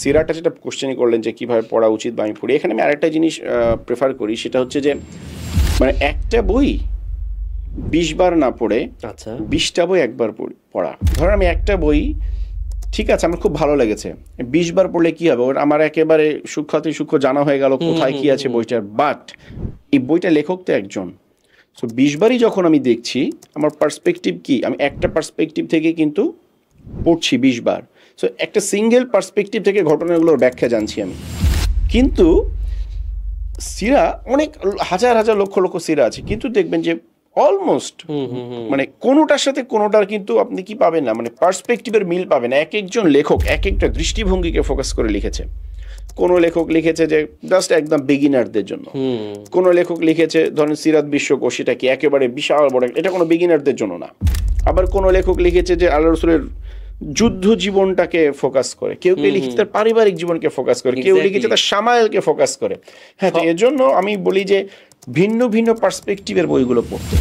সিরাটা যেটা কোশ্চেন করলেন যে কীভাবে পড়া উচিত বা আমি পড়ি, এখানে আমি আরেকটা জিনিস প্রেফার করি, সেটা হচ্ছে যে মানে একটা বই 20 বার না পড়ে 20টা বই একবার পড়া। ধরেন আমি একটা বই ঠিক আছে আমার খুব ভালো লেগেছে, 20 বার পড়লে কি হবে, আমার একেবারে সূক্ষ্মাতি সূক্ষ্ম জানা হয়ে গেল কোথায় কি আছে বইটার। বাট এই বইটা লেখক তো একজন, সো 20 বারই যখন আমি দেখছি আমার পার্সপেক্টিভ কি, আমি একটা পার্সপেক্টিভ থেকে কিন্তু পড়ছি 20 বার, সো একটা সিঙ্গেল পার্সপেক্টিভ থেকে ঘটনাগুলোর ব্যাখ্যা জানছি আমি। কিন্তু সিরা অনেক হাজার হাজার লক্ষ লক্ষ সিরা আছে, কিন্তু দেখবেন যে অলমোস্ট মানে কোনোটার সাথে কোনোটার কিন্তু আপনি কি পাবেন না, মানে পার্সপেক্টিভের মিল পাবেন। এক একজন লেখক এক একটা দৃষ্টিভঙ্গিকে ফোকাস করে লিখেছে। কোনো লেখক লিখেছে যে জাস্ট একদম বিগিনারদের জন্য, কোনো লেখক লিখেছে ধরেন সিরাত বিশ্বকোষ, এটা কি একেবারে বিশাল বড়, এটা কোনো বিগিনারদের জন্য না। আবার কোনো লেখক লিখেছে যে আল্লাহ রাসূলের যুদ্ধ জীবনটাকে ফোকাস করে, কেউ কেউ লিখেছে তার পারিবারিক জীবনকে ফোকাস করে, কেউ লিখেছে তার সামায়েলকে ফোকাস করে। হ্যাঁ, তো এর জন্য আমি বলি যে ভিন্ন ভিন্ন পার্সপেক্টিভের বইগুলো পড়তে।